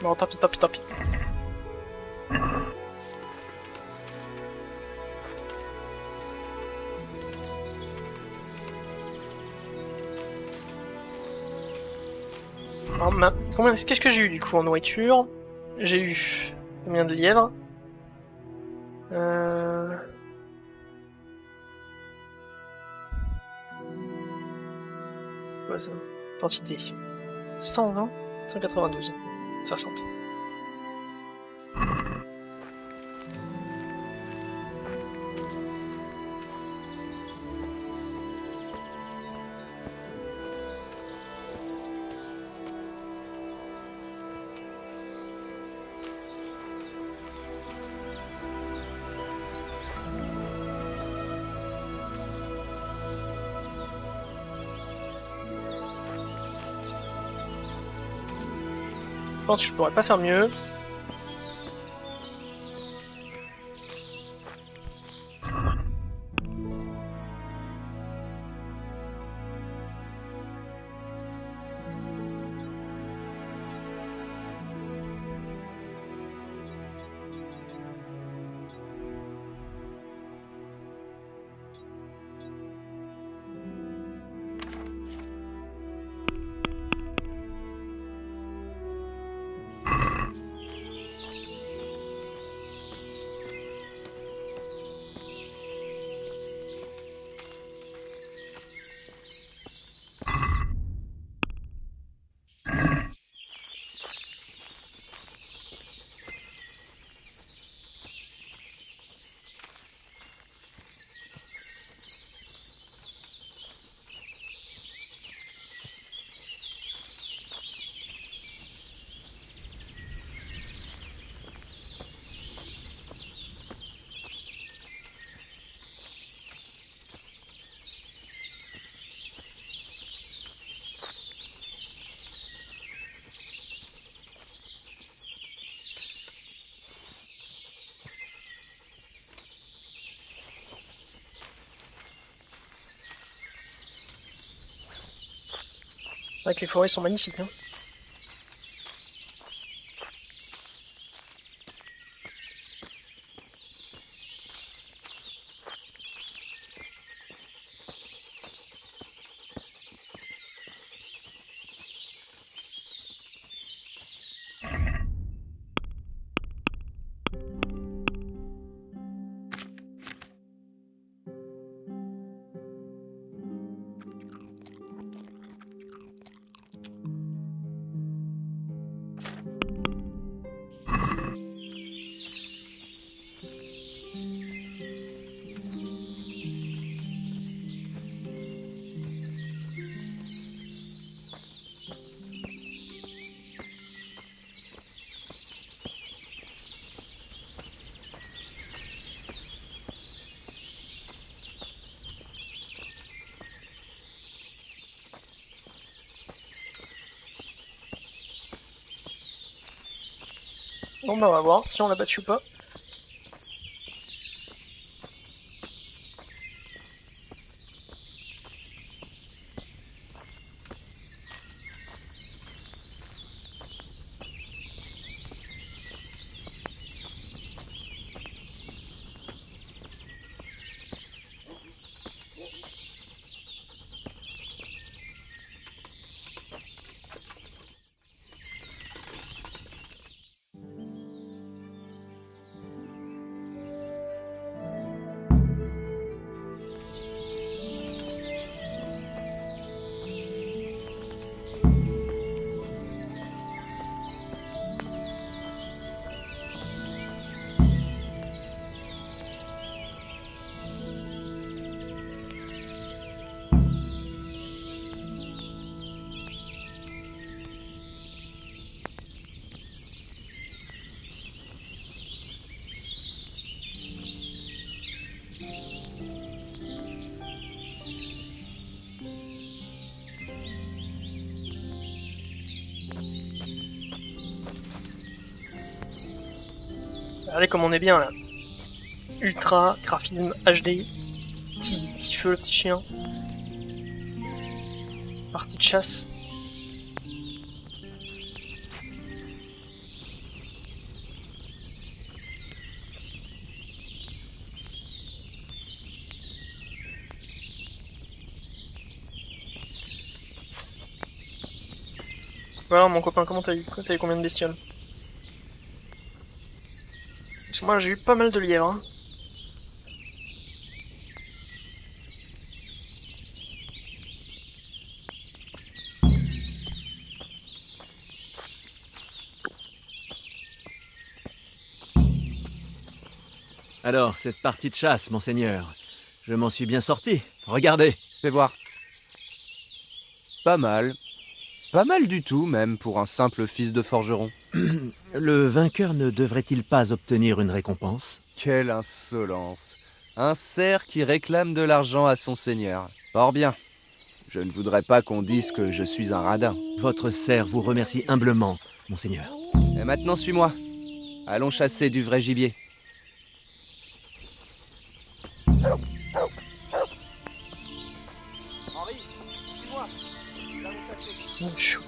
Non, tant pis, tant pis, tant pis. Alors, qu'est-ce que j'ai eu du coup en nourriture? J'ai eu combien de lièvres? Quoi ça? Quantité. 120, 192, 60. Je pense que je pourrais pas faire mieux. vrai que les forêts sont magnifiques. Hein. Bon bah on va voir si on l'a battu ou pas. Regardez comme on est bien là. Ultra, Grafilm, HD, petit feu, le petit chien. Petite partie de chasse. Voilà mon copain, comment t'as eu? T'as eu combien de bestioles? Parce que moi j'ai eu pas mal de lièvres. Hein. Alors, cette partie de chasse, monseigneur, je m'en suis bien sorti. Regardez. Fais voir. Pas mal. Pas mal du tout, même, pour un simple fils de forgeron. Le vainqueur ne devrait-il pas obtenir une récompense? Quelle insolence. Un cerf qui réclame de l'argent à son seigneur. Fort bien. Je ne voudrais pas qu'on dise que je suis un radin. Votre cerf vous remercie humblement, monseigneur. Et maintenant, suis-moi. Allons chasser du vrai gibier. Henri, suis-moi. Nous allons chasser. Chou.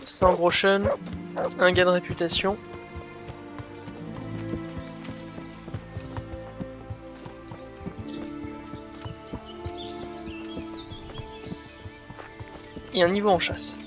Saint-Brochen. Un gain de réputation. Et un niveau en chasse.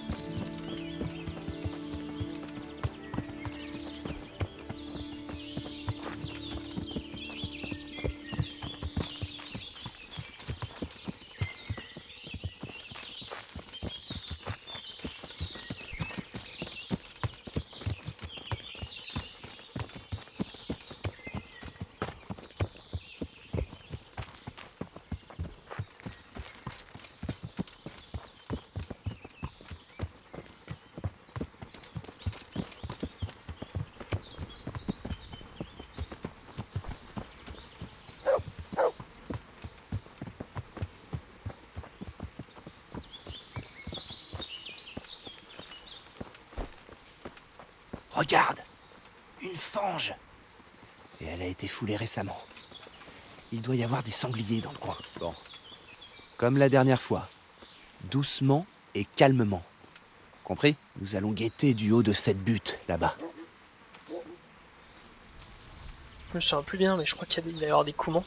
Regarde, une fange. Et elle a été foulée récemment. Il doit y avoir des sangliers dans le coin. Bon. Comme la dernière fois. Doucement et calmement. Compris? Nous allons guetter du haut de cette butte, là-bas. Je me souviens plus bien, mais je crois qu'il va y avoir des Coumans.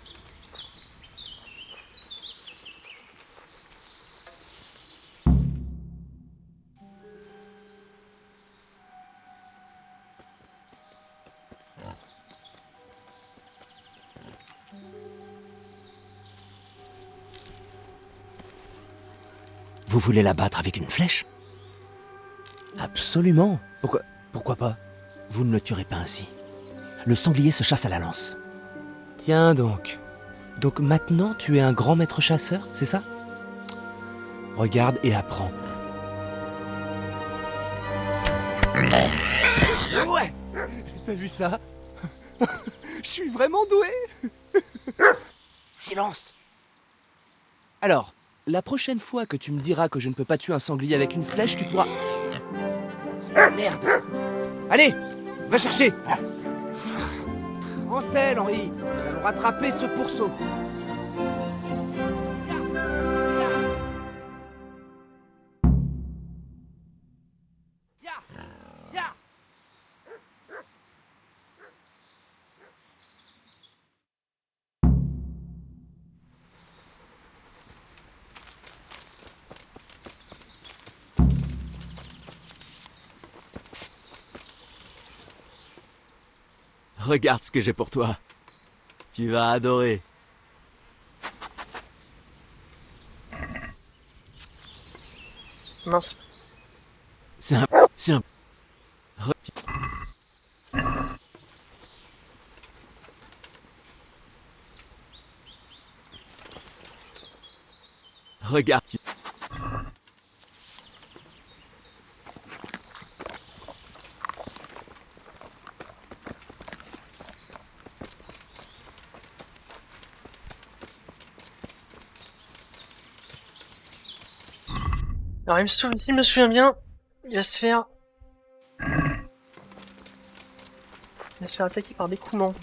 Vous voulez la battre avec une flèche? Absolument. Pourquoi pas? Vous ne le tuerez pas ainsi. Le sanglier se chasse à la lance. Tiens donc. Donc maintenant tu es un grand maître chasseur, c'est ça? Regarde et apprends. Ouais! T'as vu ça? Je suis vraiment doué! Silence! Alors, la prochaine fois que tu me diras que je ne peux pas tuer un sanglier avec une flèche, tu pourras... Oh, merde! Allez! Va chercher! En selle, Henri! Nous allons rattraper ce pourceau! Regarde ce que j'ai pour toi. Tu vas adorer. Mince. C'est un... Regarde. Alors si je me souviens bien, il va se faire... Il va se faire attaquer par des Coumans.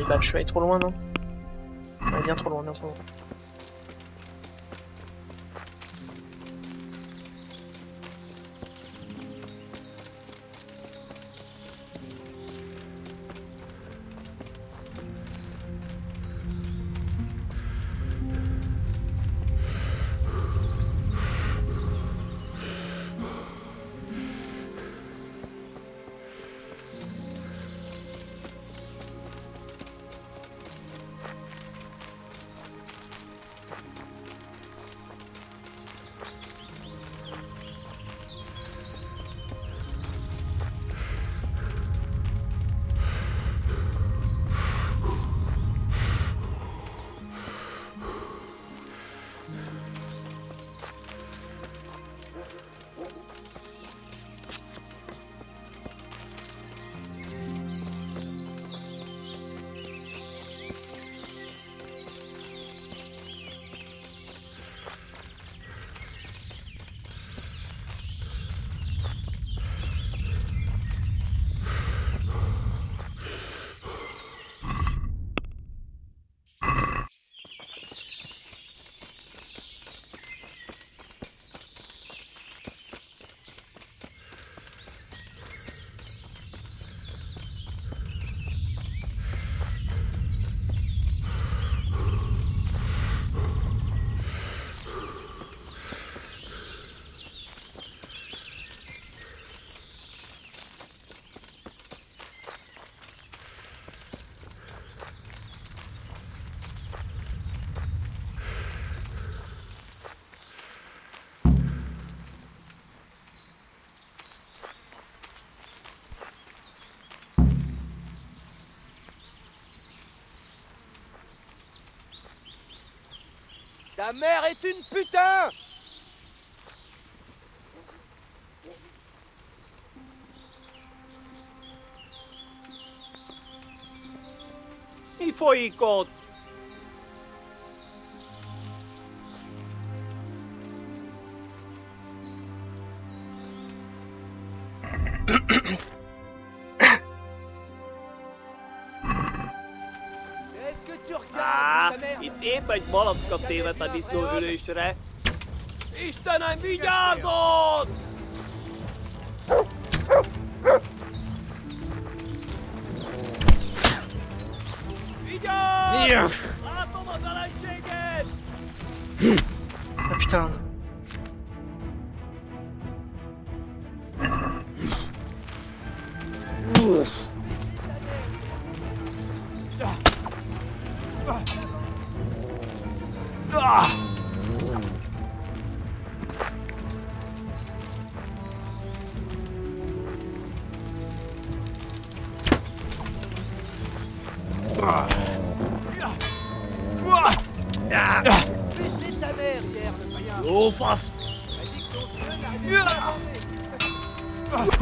Bah, je suis allé trop loin, non? Ouais, bien trop loin, bien trop loin. Ta mère est une putain! E foi com... Est-ce que tu regardes ta mère? Itt épp egy malacka tévedt a disznóülésre. Istenem, vigyázzott! Vigyázz! Látom az ellenséget! Ah putain. C'est ta mère hier, le païen! Lófasz! T'as dit que ton dieu n'arrivait pas à manger.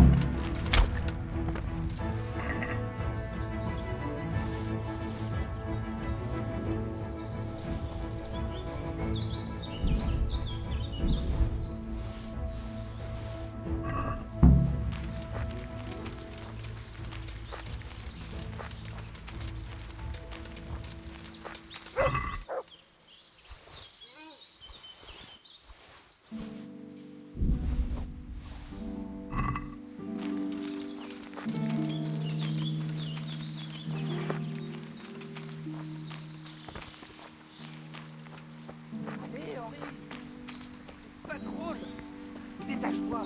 Allez, Henri! C'est pas drôle! Détache-toi!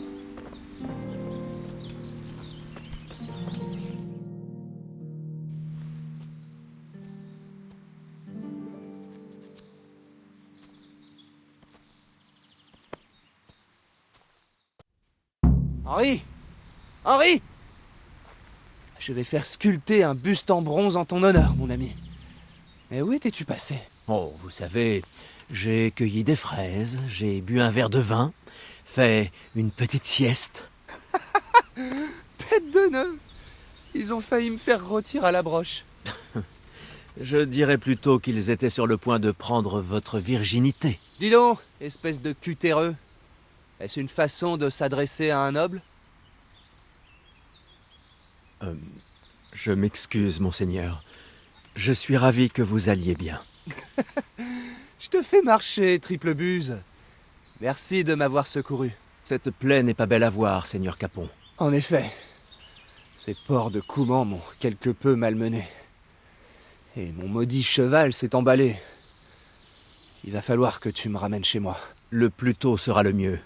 Henri! Henri! Je vais faire sculpter un buste en bronze en ton honneur, mon ami. Mais où étais-tu passé? Oh, vous savez, j'ai cueilli des fraises, j'ai bu un verre de vin, fait une petite sieste. Tête de nœud! Ils ont failli me faire rôtir à la broche. Je dirais plutôt qu'ils étaient sur le point de prendre votre virginité. Dis donc, espèce de cutéreux. Est-ce une façon de s'adresser à un noble? Je m'excuse, monseigneur. Je suis ravi que vous alliez bien. Je te fais marcher, triple buse. Merci de m'avoir secouru. Cette plaie n'est pas belle à voir, seigneur Capon. En effet, ces porcs de Couman m'ont quelque peu malmené. Et mon maudit cheval s'est emballé. Il va falloir que tu me ramènes chez moi. Le plus tôt sera le mieux.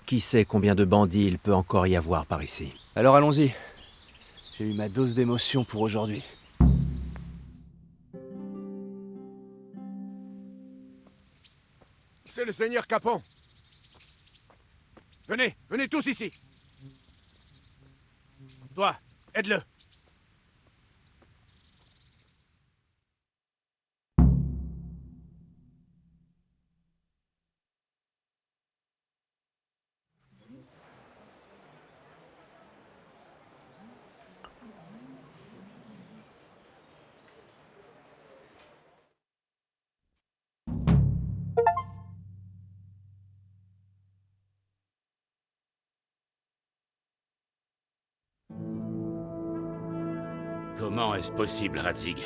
Qui sait combien de bandits il peut encore y avoir par ici? Alors allons-y. J'ai eu ma dose d'émotion pour aujourd'hui. C'est le seigneur Capon. Venez, venez tous ici. Toi, aide-le. Comment est-ce possible, Radzig?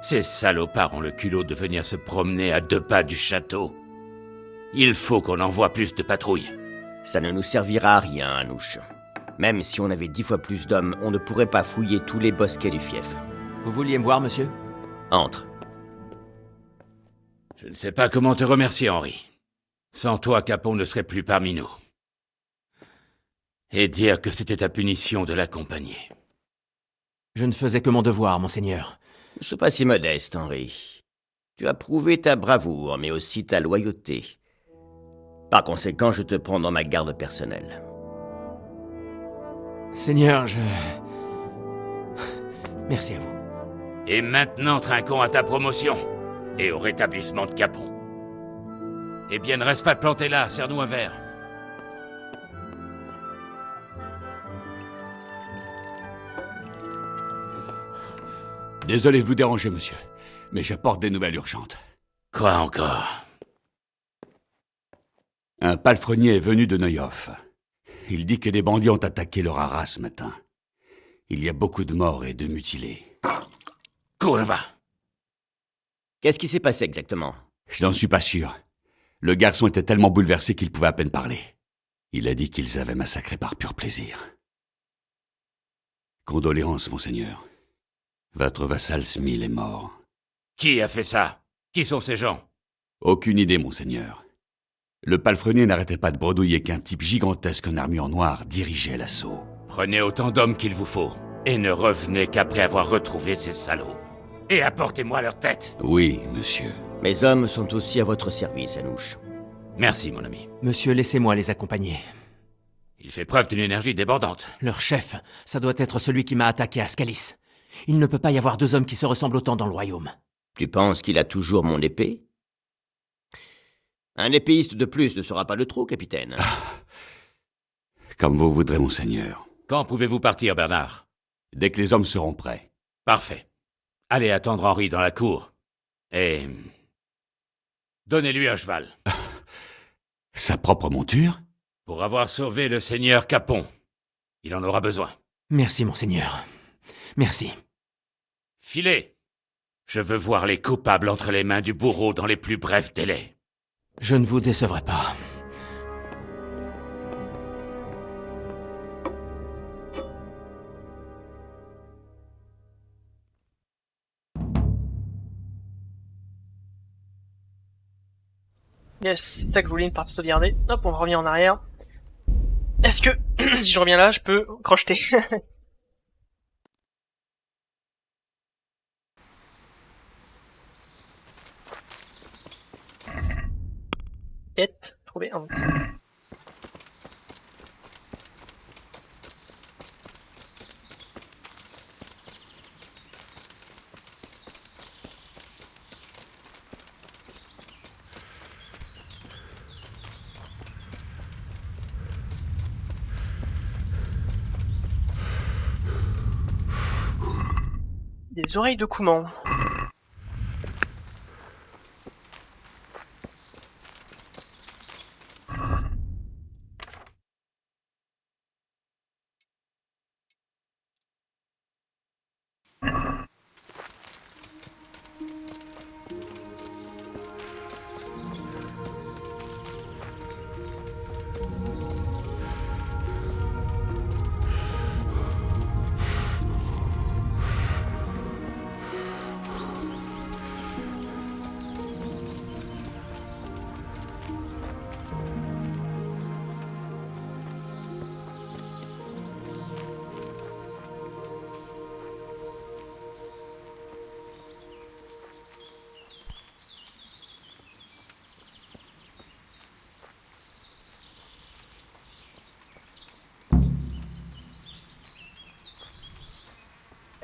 Ces salopards ont le culot de venir se promener à 2 pas du château. Il faut qu'on envoie plus de patrouilles. Ça ne nous servira à rien, Anouche. Même si on avait 10 fois plus d'hommes, on ne pourrait pas fouiller tous les bosquets du fief. Vous vouliez me voir, monsieur? Entre. Je ne sais pas comment te remercier, Henri. Sans toi, Capon ne serait plus parmi nous. Et dire que c'était ta punition de l'accompagner. Je ne faisais que mon devoir, monseigneur. Ne sois pas si modeste, Henri. Tu as prouvé ta bravoure, mais aussi ta loyauté. Par conséquent, je te prends dans ma garde personnelle. Seigneur, Merci à vous. Et maintenant, trinquons à ta promotion et au rétablissement de Capon. Eh bien, ne reste pas planté là, serre-nous un verre. Désolé de vous déranger, monsieur, mais j'apporte des nouvelles urgentes. Quoi encore? Un palefrenier est venu de Neuhoff. Il dit que des bandits ont attaqué leur haras ce matin. Il y a beaucoup de morts et de mutilés. Kurva! Qu'est-ce qui s'est passé exactement? Je n'en suis pas sûr. Le garçon était tellement bouleversé qu'il pouvait à peine parler. Il a dit qu'ils avaient massacré par pur plaisir. Condoléances, monseigneur. Votre vassal Smil est mort. Qui a fait ça? Qui sont ces gens? Aucune idée, monseigneur. Le palefrenier n'arrêtait pas de bredouiller qu'un type gigantesque en armure noire dirigeait l'assaut. Prenez autant d'hommes qu'il vous faut, et ne revenez qu'après avoir retrouvé ces salauds. Et apportez-moi leur tête. Oui, monsieur. Mes hommes sont aussi à votre service, Anouche. Merci, mon ami. Monsieur, laissez-moi les accompagner. Il fait preuve d'une énergie débordante. Leur chef, ça doit être celui qui m'a attaqué à Scalis. Il ne peut pas y avoir deux hommes qui se ressemblent autant dans le royaume. Tu penses qu'il a toujours mon épée? Un épéiste de plus ne sera pas le trou, capitaine. Comme vous voudrez, monseigneur. Quand pouvez-vous partir, Bernard? Dès que les hommes seront prêts. Parfait. Allez attendre Henri dans la cour. Et... donnez-lui un cheval. Sa propre monture? Pour avoir sauvé le seigneur Capon. Il en aura besoin. Merci, monseigneur. Merci. Filez! Je veux voir les coupables entre les mains du bourreau dans les plus brefs délais. Je ne vous décevrai pas. Yes, tac, je voulais une partie sauvegardée. Hop, on revient en arrière. Est-ce que, si je reviens là, je peux crocheter? Quête, trouver un outil. Des oreilles de Couman.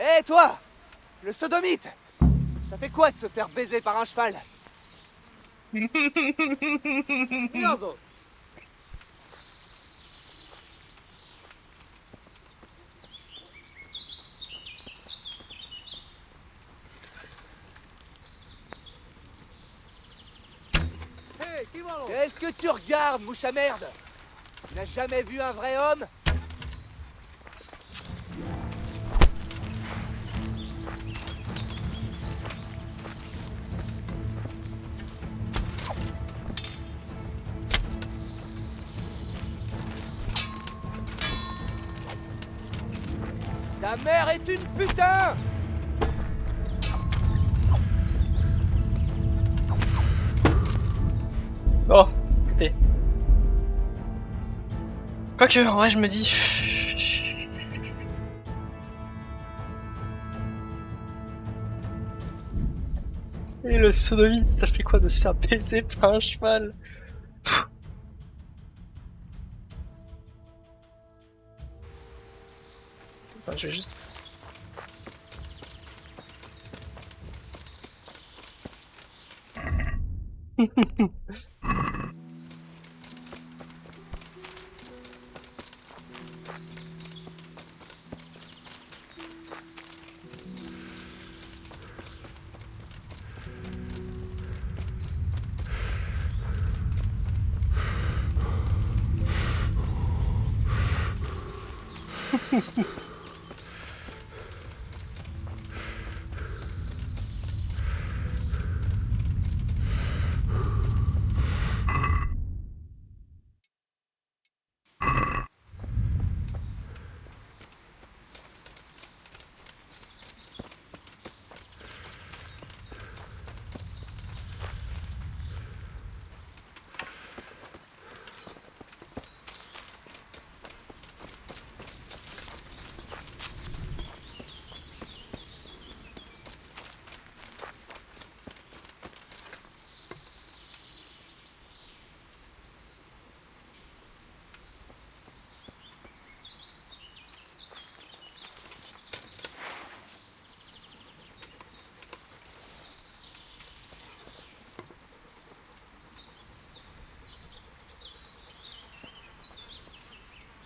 Hé, toi! Le sodomite! Ça fait quoi de se faire baiser par un cheval? Miozo! Qu'est-ce que tu regardes, mouche à merde? Tu n'as jamais vu un vrai homme? Ta mère est une putain! Oh, écoutez. Quoique, en vrai, je me dis... Et le sodomie, ça fait quoi de se faire baiser par un cheval? Enfin, je vais juste...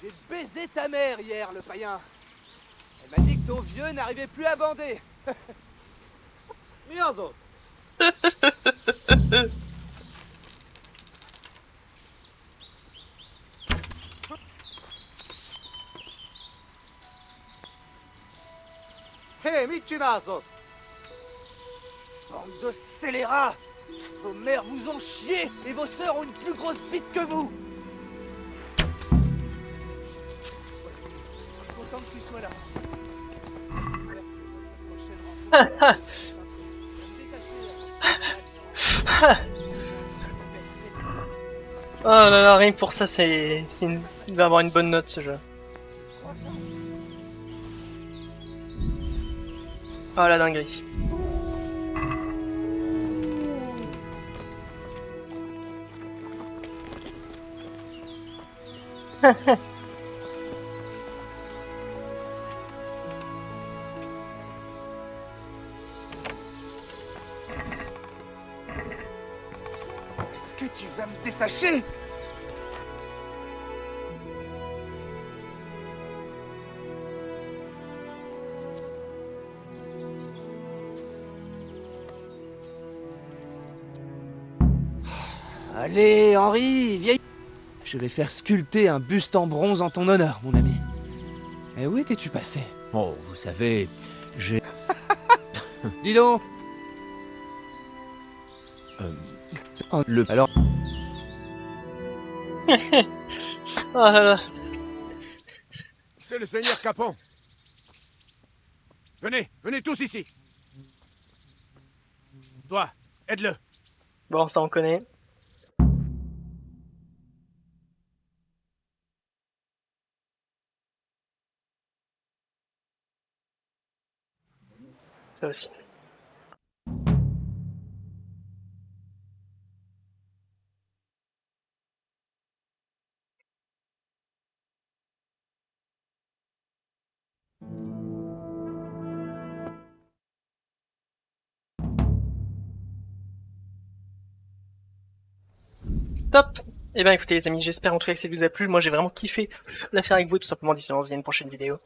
J'ai baisé ta mère hier, le païen. Elle m'a dit que ton vieux n'arrivait plus à bander. Miazo. Hé, mit csinálsz? Bande de scélérats! Vos mères vous ont chié et vos sœurs ont une plus grosse bite que vous! Je suis content que tu sois là. Oh là là, rien que pour ça, il va avoir une bonne note ce jeu. Oh la dinguerie. Est-ce que tu vas me détacher? Allez, Henri, vieille... Je vais faire sculpter un buste en bronze en ton honneur, mon ami. Et où étais-tu passé? Oh, vous savez, j'ai... Dis donc. Alors... Oh là là. C'est le seigneur Capon. Venez, venez tous ici. Toi, aide-le. Bon, ça on connaît. Ça aussi. Top. Eh ben écoutez les amis, j'espère en tout cas que ça vous a plu. Moi j'ai vraiment kiffé la faire avec vous, tout simplement. D'ici on se dit à une prochaine vidéo.